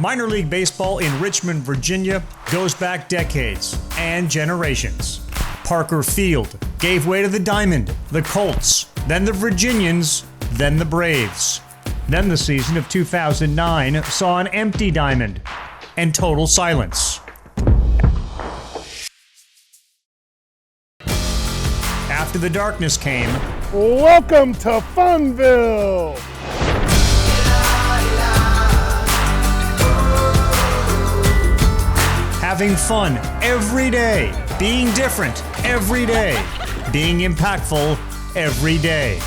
Minor League Baseball in Richmond, Virginia goes back decades and generations. Parker Field gave way to the Diamond, the Colts, then the Virginians, then the Braves. Then the season of 2009 saw an empty Diamond and total silence. After the darkness came, welcome to Funville! Having fun every day, being different every day, being impactful every day.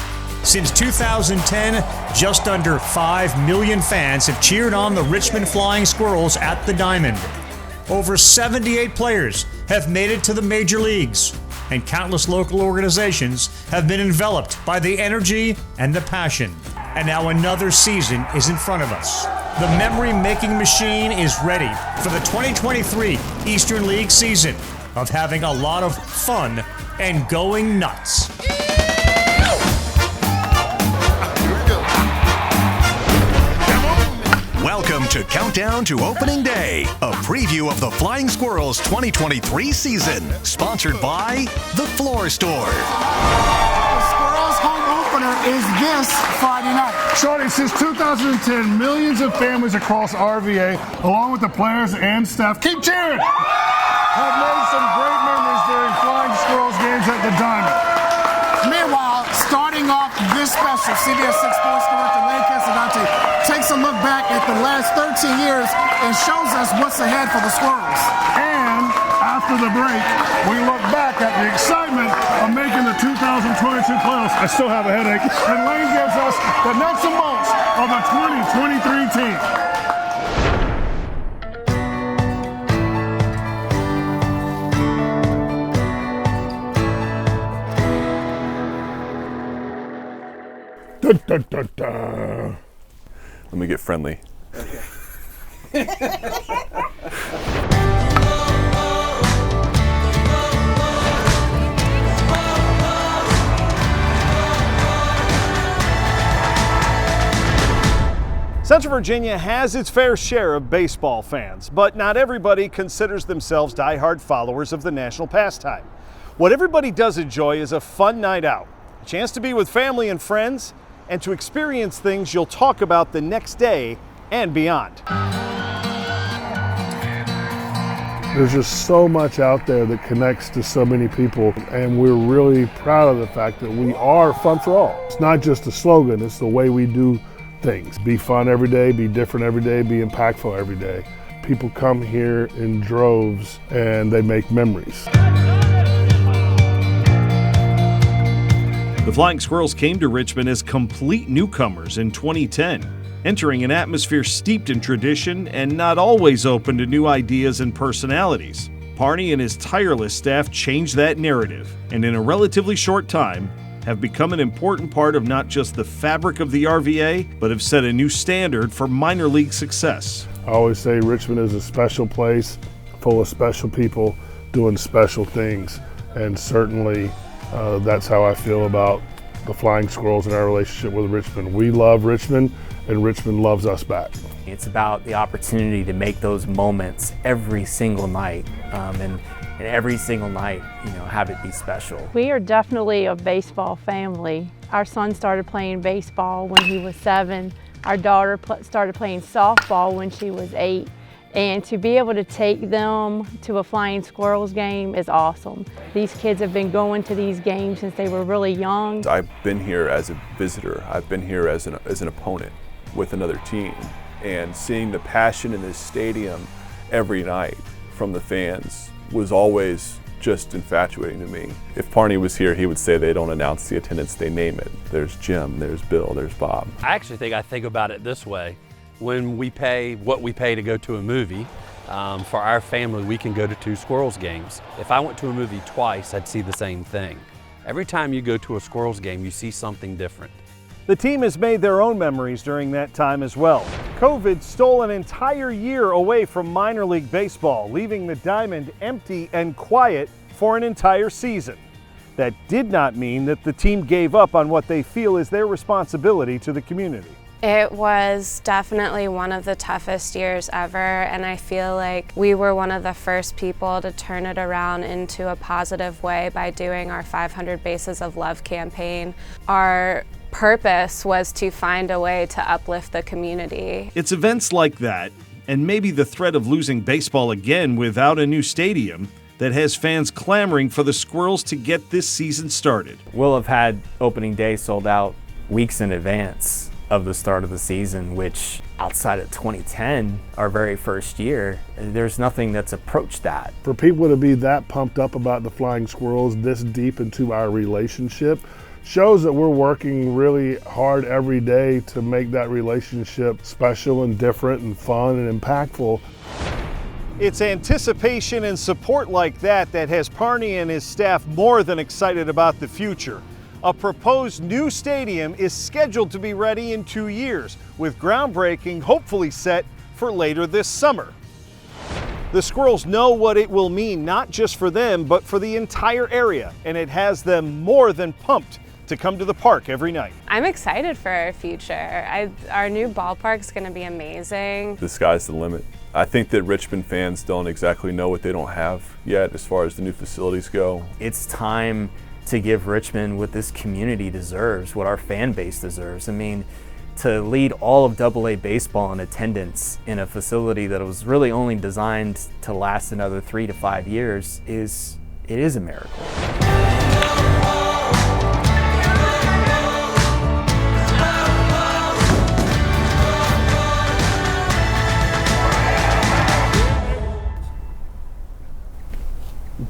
Since 2010, just under 5 million fans have cheered on the Richmond Flying Squirrels at the Diamond. Over 78 players have made it to the major leagues, and countless local organizations have been enveloped by the energy and the passion. And now another season is in front of us. The memory-making machine is ready for the 2023 Eastern League season of having a lot of fun and going nuts. Welcome to Countdown to Opening Day, a preview of the Flying Squirrels 2023 season, sponsored by The Floor Store. The Squirrels home opener is this Friday night. Shorty, since 2010, millions of families across RVA, along with the players and staff, keep cheering, have made some great memories during Flying Squirrels games at the Diamond. Meanwhile, starting off this special, CBS 6 Sports Director Lane Casadante takes a look back at the last 13 years and shows us what's ahead for the Squirrels. And after the break, we look back at the excitement of making the 2022 playoffs. I still have a headache. And Lane gives us the nuts and bolts of the 2023 team. Da, da, da, da. Let me get friendly. Central Virginia has its fair share of baseball fans, but not everybody considers themselves diehard followers of the national pastime. What everybody does enjoy is a fun night out, a chance to be with family and friends, and to experience things you'll talk about the next day and beyond. There's just so much out there that connects to so many people, and we're really proud of the fact that we are fun for all. It's not just a slogan, it's the way we do things. Be fun every day, be different every day, be impactful every day. People come here in droves and they make memories. The Flying Squirrels came to Richmond as complete newcomers in 2010, entering an atmosphere steeped in tradition and not always open to new ideas and personalities. Parney and his tireless staff changed that narrative, and in a relatively short time, have become an important part of not just the fabric of the RVA, but have set a new standard for minor league success. I always say Richmond is a special place, full of special people doing special things, and certainly that's how I feel about the Flying Squirrels and our relationship with Richmond. We love Richmond, and Richmond loves us back. It's about the opportunity to make those moments every single night, and every single night, have it be special. We are definitely a baseball family. Our son started playing baseball when he was 7. Our daughter started playing softball when she was 8. And to be able to take them to a Flying Squirrels game is awesome. These kids have been going to these games since they were really young. I've been here as a visitor. I've been here as an opponent with another team. And seeing the passion in this stadium every night from the fans was always just infatuating to me. If Parney was here, he would say they don't announce the attendance, they name it. There's Jim, there's Bill, there's Bob. I think about it this way. When we pay what we pay to go to a movie, for our family, we can go to 2 Squirrels games. If I went to a movie twice, I'd see the same thing. Every time you go to a Squirrels game, you see something different. The team has made their own memories during that time as well. COVID stole an entire year away from minor league baseball, leaving the Diamond empty and quiet for an entire season. That did not mean that the team gave up on what they feel is their responsibility to the community. It was definitely one of the toughest years ever, and I feel like we were one of the first people to turn it around into a positive way by doing our 500 Bases of Love campaign. Our purpose was to find a way to uplift the community. It's events like that, and maybe the threat of losing baseball again without a new stadium, that has fans clamoring for the Squirrels to get this season started. We'll have had opening day sold out weeks in advance of the start of the season, which outside of 2010, our very first year, there's nothing that's approached that. For people to be that pumped up about the Flying Squirrels this deep into our relationship shows that we're working really hard every day to make that relationship special and different and fun and impactful. It's anticipation and support like that that has Parney and his staff more than excited about the future. A proposed new stadium is scheduled to be ready in 2 years, with groundbreaking hopefully set for later this summer. The Squirrels know what it will mean, not just for them, but for the entire area, and it has them more than pumped to come to the park every night. I'm excited for our future. Our new ballpark's going to be amazing. The sky's the limit. I think that Richmond fans don't exactly know what they don't have yet as far as the new facilities go. It's time to give Richmond what this community deserves, what our fan base deserves. I mean, to lead all of AA baseball in attendance in a facility that was really only designed to last another 3 to 5 years is a miracle.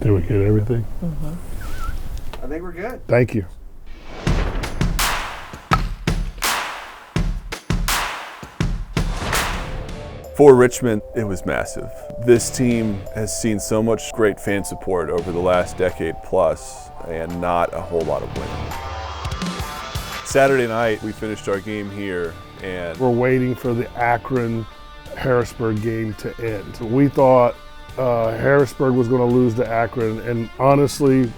Did we get everything? I think we're good. Thank you. For Richmond, it was massive. This team has seen so much great fan support over the last decade plus, and not a whole lot of winning. Saturday night, we finished our game here, and We're waiting for the Akron-Harrisburg game to end. We thought Harrisburg was going to lose to Akron, and honestly,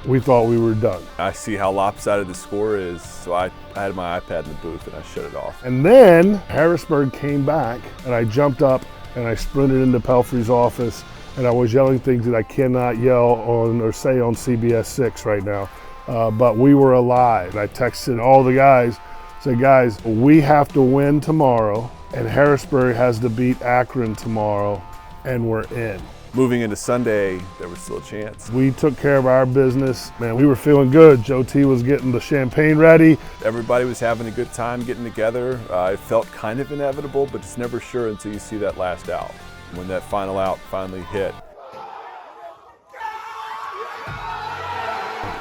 we thought we were done. I see how lopsided the score is, so I had my iPad in the booth and I shut it off. And then Harrisburg came back, and I jumped up and I sprinted into Pelfrey's office, and I was yelling things that I cannot yell on or say on CBS 6 right now. But we were alive. I texted all the guys, said, guys, we have to win tomorrow, and Harrisburg has to beat Akron tomorrow, and we're in. Moving into Sunday, there was still a chance. We took care of our business. Man, we were feeling good. Joe T was getting the champagne ready. Everybody was having a good time getting together. It felt kind of inevitable, but it's never sure until you see that last out. When that final out finally hit.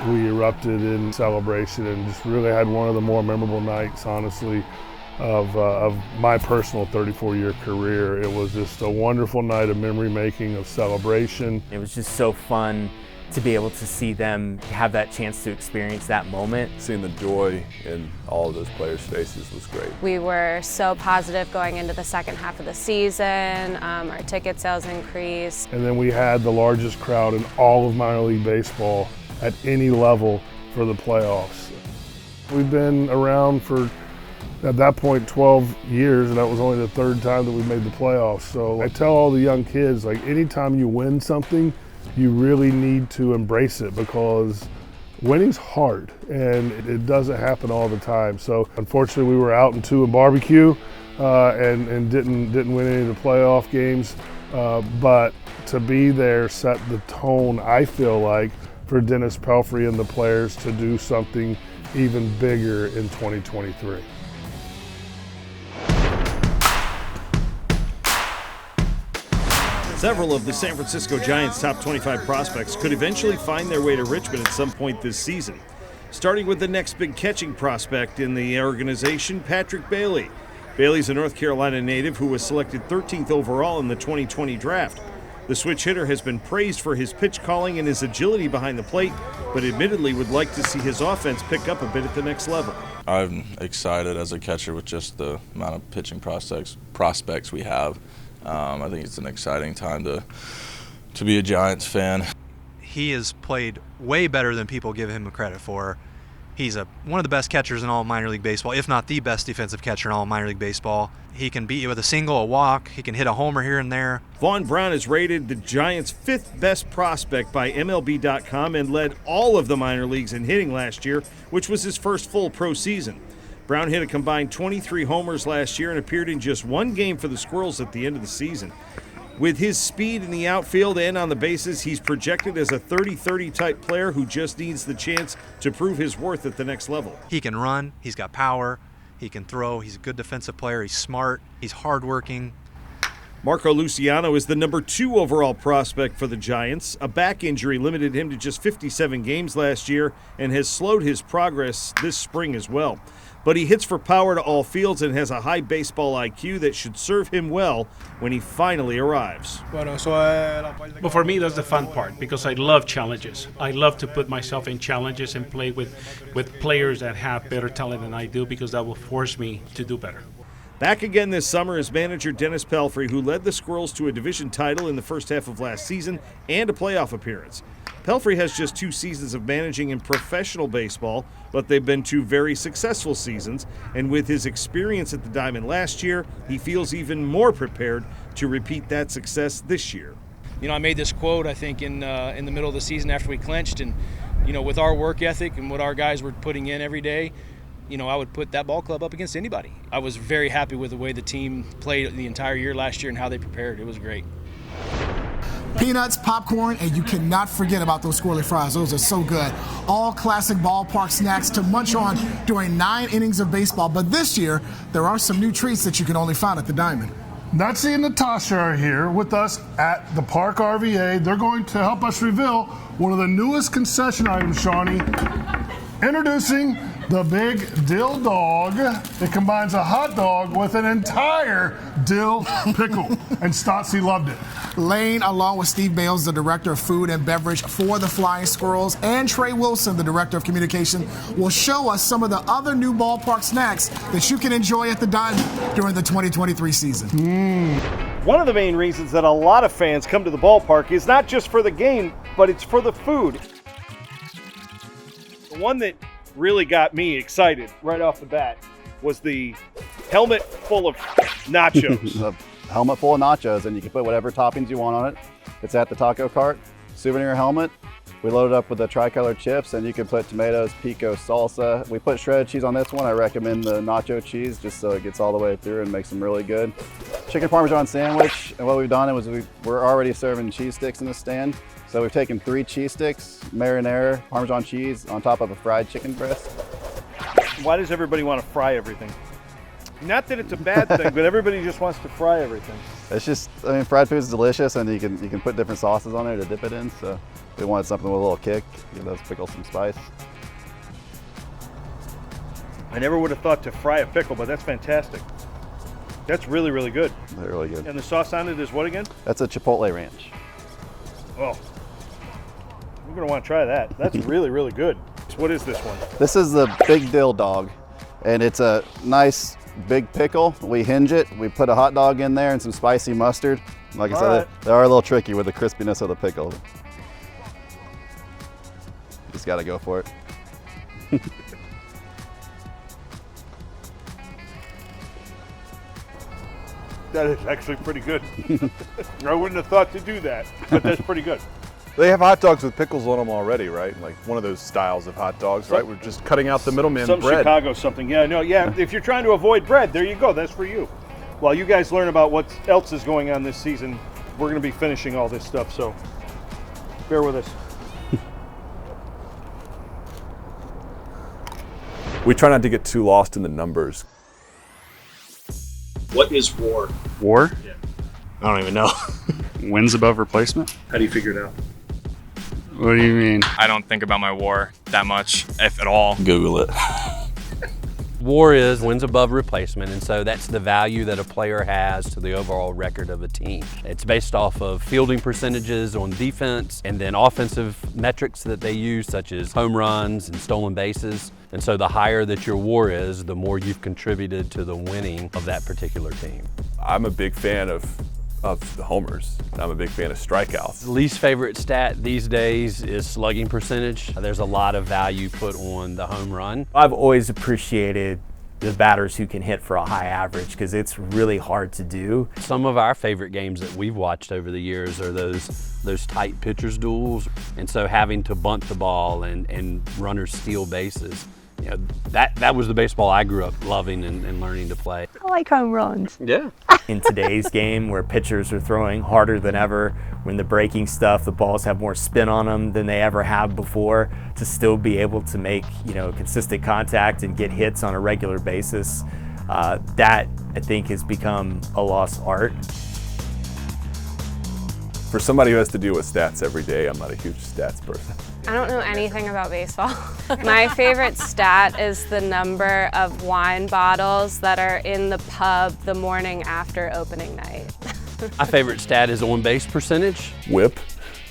We erupted in celebration and just really had one of the more memorable nights, honestly, of my personal 34-year career. It was just a wonderful night of memory making, of celebration. It was just so fun to be able to see them have that chance to experience that moment. Seeing the joy in all of those players' faces was great. We were so positive going into the second half of the season. Our ticket sales increased. And then we had the largest crowd in all of minor league baseball at any level for the playoffs. We've been around for, at that point, 12 years, and that was only the third time that we made the playoffs. So I tell all the young kids, like, anytime you win something, you really need to embrace it, because winning's hard and it doesn't happen all the time. So unfortunately, we were out in 2 in barbecue and didn't win any of the playoff games. But to be there set the tone, I feel like, for Dennis Pelfrey and the players to do something even bigger in 2023. Several of the San Francisco Giants' top 25 prospects could eventually find their way to Richmond at some point this season. Starting with the next big catching prospect in the organization, Patrick Bailey. Bailey's a North Carolina native who was selected 13th overall in the 2020 draft. The switch hitter has been praised for his pitch calling and his agility behind the plate, but admittedly would like to see his offense pick up a bit at the next level. I'm excited as a catcher with just the amount of pitching prospects we have. I think it's an exciting time to be a Giants fan. He has played way better than people give him credit for. He's one of the best catchers in all of minor league baseball, if not the best defensive catcher in all of minor league baseball. He can beat you with a single, a walk. He can hit a homer here and there. Vaughn Brown is rated the Giants' 5th best prospect by MLB.com and led all of the minor leagues in hitting last year, which was his first full pro season. Brown hit a combined 23 homers last year and appeared in just one game for the Squirrels at the end of the season. With his speed in the outfield and on the bases, he's projected as a 30-30 type player who just needs the chance to prove his worth at the next level. He can run, he's got power, he can throw, he's a good defensive player, he's smart, he's hardworking. Marco Luciano is the number 2 overall prospect for the Giants. A back injury limited him to just 57 games last year and has slowed his progress this spring as well. But he hits for power to all fields and has a high baseball IQ that should serve him well when he finally arrives. But for me, that's the fun part, because I love challenges. I love to put myself in challenges and play with players that have better talent than I do, because that will force me to do better. Back again this summer is manager Dennis Pelfrey, who led the Squirrels to a division title in the first half of last season and a playoff appearance. Pelfrey has just 2 seasons of managing in professional baseball, but they've been 2 very successful seasons, and with his experience at the Diamond last year, he feels even more prepared to repeat that success this year. You know, I made this quote, I think, in the middle of the season after we clinched, and, you know, with our work ethic and what our guys were putting in every day, you know, I would put that ball club up against anybody. I was very happy with the way the team played the entire year last year and how they prepared. It was great. Peanuts, popcorn, and you cannot forget about those squirrely fries. Those are so good. All classic ballpark snacks to munch on during 9 innings of baseball. But this year, there are some new treats that you can only find at the Diamond. Natsy and Natasha are here with us at the Park RVA. They're going to help us reveal one of the newest concession items, Shawnee. Introducing the Big Dill Dog. It combines a hot dog with an entire dill pickle, and Stotzy loved it. Lane, along with Steve Bales, the director of food and beverage for the Flying Squirrels, and Trey Wilson, the director of communication, will show us some of the other new ballpark snacks that you can enjoy at the Diamond during the 2023 season. One of the main reasons that a lot of fans come to the ballpark is not just for the game, but it's for the food. The one that really got me excited right off the bat was the helmet full of nachos. A helmet full of nachos, and you can put whatever toppings you want on it. It's at the taco cart. Souvenir helmet. We load it up with the tricolor chips, and you can put tomatoes, pico, salsa. We put shredded cheese on this one. I recommend the nacho cheese just so it gets all the way through and makes them really good. Chicken Parmesan sandwich, and what we've done is we're already serving cheese sticks in the stand. So we've taken 3 cheese sticks, marinara, Parmesan cheese on top of a fried chicken breast. Why does everybody want to fry everything? Not that it's a bad thing, but everybody just wants to fry everything. It's just, I mean, fried food is delicious, and you can put different sauces on there to dip it in. So we wanted something with a little kick, give those pickles some spice. I never would have thought to fry a pickle, but that's fantastic. That's really, really good. They're really good. And the sauce on it is what again? That's a Chipotle ranch. Oh, we're gonna want to try that. That's really, really good. So what is this one? This is the Big Dill Dog, and it's a nice big pickle. We hinge it, we put a hot dog in there and some spicy mustard. Like I said, they are a little tricky with the crispiness of the pickle. Just gotta go for it. That is actually pretty good. I wouldn't have thought to do that, but that's pretty good. They have hot dogs with pickles on them already, right? Like one of those styles of hot dogs, right? We're just cutting out the middleman Some bread. Chicago something. Yeah, no, yeah. If you're trying to avoid bread, there you go. That's for you. While you guys learn about what else is going on this season, we're going to be finishing all this stuff, so bear with us. We try not to get too lost in the numbers. What is WAR? WAR? Yeah. I don't even know. Wins above replacement? How do you figure it out? What do you mean? I don't think about my WAR that much, if at all. Google it. WAR is wins above replacement, and so that's the value that a player has to the overall record of a team. It's based off of fielding percentages on defense and then offensive metrics that they use, such as home runs and stolen bases. And so the higher that your WAR is, the more you've contributed to the winning of that particular team. I'm a big fan of of the homers. I'm a big fan of strikeouts. Least favorite stat these days is slugging percentage. There's a lot of value put on the home run. I've always appreciated the batters who can hit for a high average because it's really hard to do. Some of our favorite games that we've watched over the years are those tight pitchers duels, and so having to bunt the ball and runners steal bases. You know, that was the baseball I grew up loving and learning to play. I like home runs. Yeah. In today's game where pitchers are throwing harder than ever, when the breaking stuff, the balls have more spin on them than they ever have before, to still be able to make, you know, consistent contact and get hits on a regular basis, that I think has become a lost art. For somebody who has to deal with stats every day, I'm not a huge stats person. I don't know anything about baseball. My favorite stat is the number of wine bottles that are in the pub the morning after opening night. My favorite stat is on-base percentage. WHIP,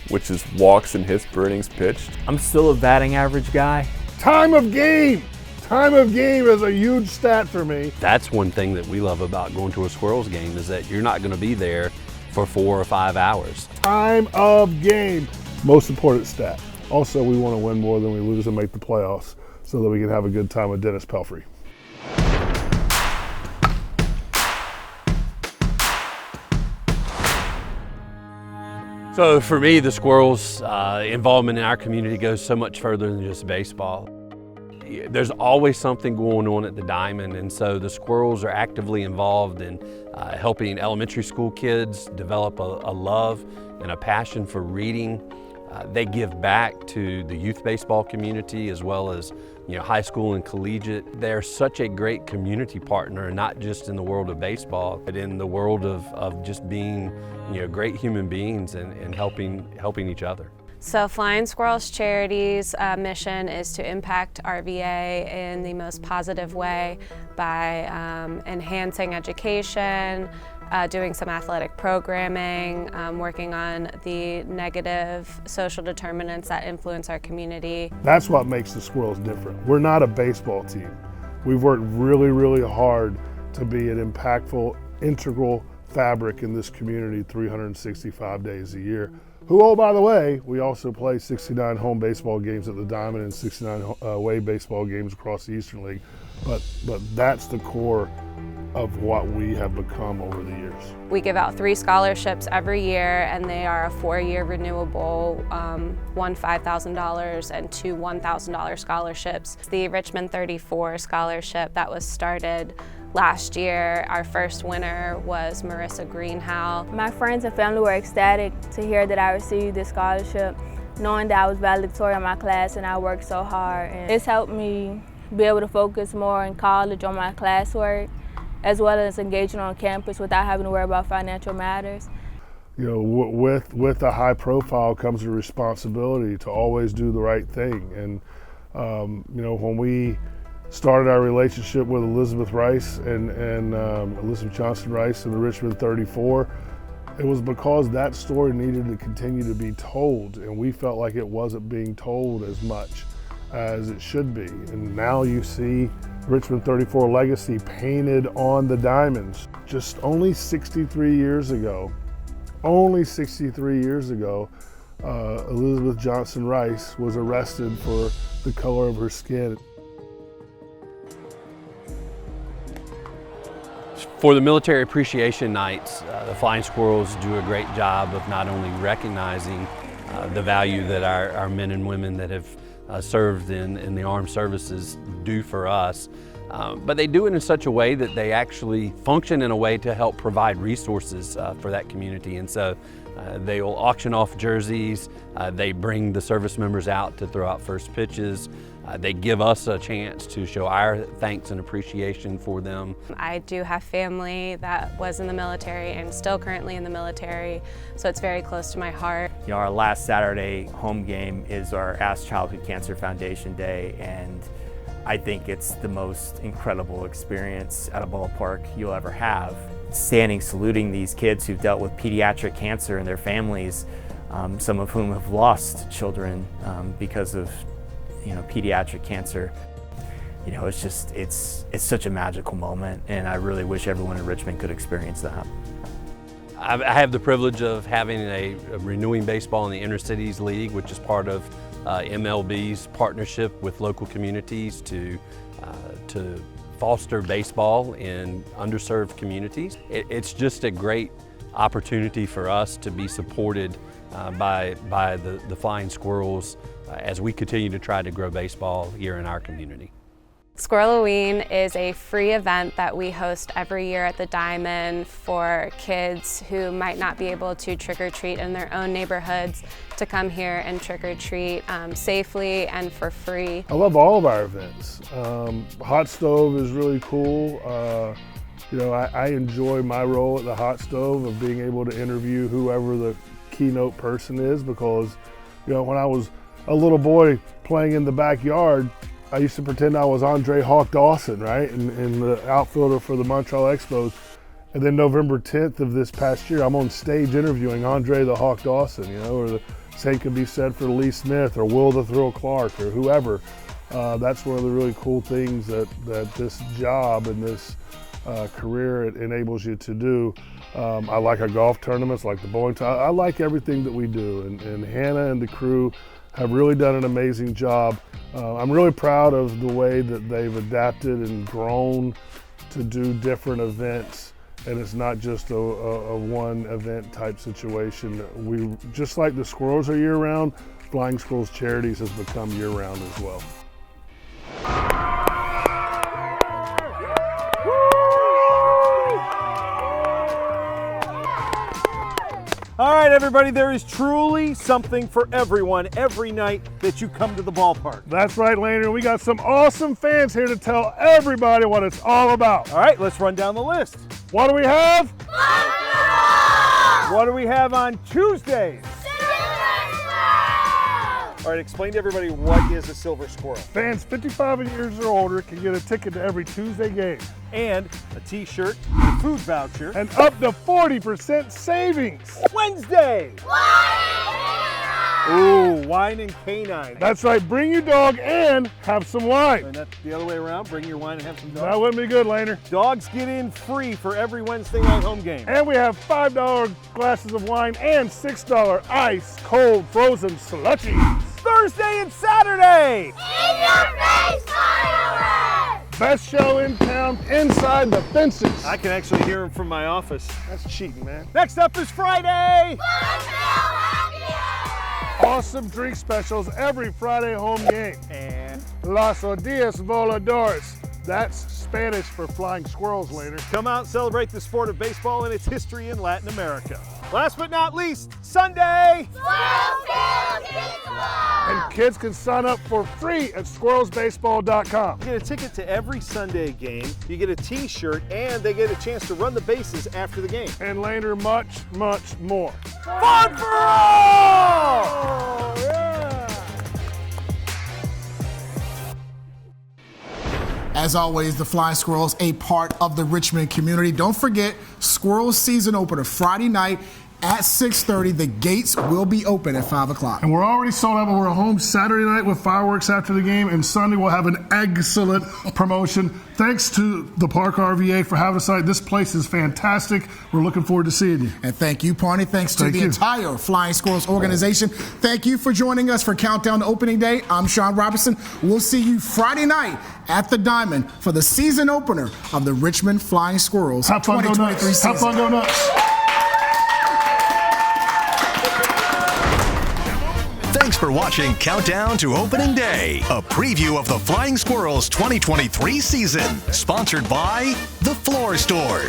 which is walks and hits per innings pitched. I'm still a batting average guy. Time of game! Time of game is a huge stat for me. That's one thing that we love about going to a Squirrels game, is that you're not going to be there for 4 or 5 hours. Time of game, most important stat. Also, we want to win more than we lose and make the playoffs so that we can have a good time with Dennis Pelfrey. So for me, the Squirrels' involvement in our community goes so much further than just baseball. There's always something going on at the Diamond, and so the Squirrels are actively involved in helping elementary school kids develop a love and a passion for reading. They give back to the youth baseball community as well as, you know, high school and collegiate. They're such a great community partner, not just in the world of baseball, but in the world of just being, you know, great human beings and helping each other. So Flying Squirrels Charity's mission is to impact RVA in the most positive way by enhancing education, doing some athletic programming, working on the negative social determinants that influence our community. That's what makes the Squirrels different. We're not a baseball team. We've worked really, really hard to be an impactful, integral fabric in this community 365 days a year. Who, oh, by the way, we also play 69 home baseball games at the Diamond and 69 away baseball games across the Eastern League. But that's the core of what we have become over the years. We give out 3 scholarships every year, and they are a 4-year renewable, one $5,000 and 2 $1,000 scholarships. The Richmond 34 scholarship that was started last year, our first winner was Marissa Greenhow. My friends and family were ecstatic to hear that I received this scholarship, knowing that I was valedictorian in my class and I worked so hard. And it's helped me be able to focus more in college on my classwork, as well as engaging on campus without having to worry about financial matters. You know, with a high profile comes a responsibility to always do the right thing. And you know, when we started our relationship with Elizabeth Rice and Elizabeth Johnson Rice and the Richmond 34, it was because that story needed to continue to be told, and we felt like it wasn't being told as much as it should be. And now you see Richmond 34 legacy painted on the diamonds. Just only 63 years ago, Elizabeth Johnson Rice was arrested for the color of her skin. For the Military Appreciation Nights, the Flying Squirrels do a great job of not only recognizing the value that our men and women that have served in the armed services do for us, but they do it in such a way that they actually function in a way to help provide resources for that community. And so they will auction off jerseys, they bring the service members out to throw out first pitches, they give us a chance to show our thanks and appreciation for them. I do have family that was in the military and still currently in the military, so it's very close to my heart. You know, our last Saturday home game is our Ask Childhood Cancer Foundation Day, and I think it's the most incredible experience at a ballpark you'll ever have. Standing saluting these kids who've dealt with pediatric cancer and their families, some of whom have lost children because of pediatric cancer. You know, it's such a magical moment, and I really wish everyone in Richmond could experience that. I have the privilege of having a renewing baseball in the Intercities League, which is part of MLB's partnership with local communities to foster baseball in underserved communities. It's just a great opportunity for us to be supported by the Flying Squirrels as we continue to try to grow baseball here in our community. Squirreloween is a free event that we host every year at the Diamond for kids who might not be able to trick-or-treat in their own neighborhoods to come here and trick-or-treat safely and for free. I love all of our events. Hot Stove is really cool. I enjoy my role at the Hot Stove of being able to interview whoever the keynote person is, because when I was a little boy playing in the backyard, I used to pretend I was Andre Hawk Dawson, right? And the outfielder for the Montreal Expos. And then November 10th of this past year, I'm on stage interviewing Andre the Hawk Dawson, or the same could be said for Lee Smith or Will the Thrill Clark or whoever. That's one of the really cool things that this job and this career it enables you to do. I like our golf tournaments, like the bowling. I like everything that we do. And Hannah and the crew have really done an amazing job. I'm really proud of the way that they've adapted and grown to do different events, and it's not just a one event type situation. We, just like the Squirrels are year round, Flying Squirrels Charities has become year round as well. All right, everybody, there is truly something for everyone every night that you come to the ballpark. That's right, Laner. We got some awesome fans here to tell everybody what it's all about. All right, let's run down the list. What do we have? What do we have on Tuesdays? All right, explain to everybody what is a Silver Squirrel. Fans 55 years or older can get a ticket to every Tuesday game. And a t-shirt, a food voucher. And up to 40% savings. Wednesday! Ooh, wine and canine. That's right, bring your dog and have some wine. And that's the other way around, bring your wine and have some dogs. That wouldn't be good, Laner. Dogs get in free for every Wednesday night home game. And we have $5 glasses of wine and $6 ice cold frozen slushies. Thursday and Saturday! In your face fireworks! Best show in town, inside the fences. I can actually hear him from my office. That's cheating, man. Next up is Friday! Awesome drink specials every Friday home game. And Los Odias Voladores. That's Spanish for Flying Squirrels, later. Come out and celebrate the sport of baseball and its history in Latin America. Last but not least, Sunday! And kids can sign up for free at squirrelsbaseball.com. You get a ticket to every Sunday game, you get a t-shirt, and they get a chance to run the bases after the game. And later, much, much more. Fun for all! Oh, yeah. As always, the Flying Squirrels, a part of the Richmond community. Don't forget, Squirrels season opener Friday night at 6:30. The gates will be open at 5 o'clock. And we're already sold out, but we're home Saturday night with fireworks after the game, and Sunday we'll have an excellent promotion. Thanks to the Park RVA for having us out. This place is fantastic. We're looking forward to seeing you. And thank you, Parney. Thanks to the entire Flying Squirrels organization. Thank you for joining us for Countdown to Opening Day. I'm Sean Robinson. We'll see you Friday night at the Diamond for the season opener of the Richmond Flying Squirrels 2023 season. Have fun, go nuts. Thanks for watching Countdown to Opening Day, a preview of the Flying Squirrels 2023 season, sponsored by The Floor Store.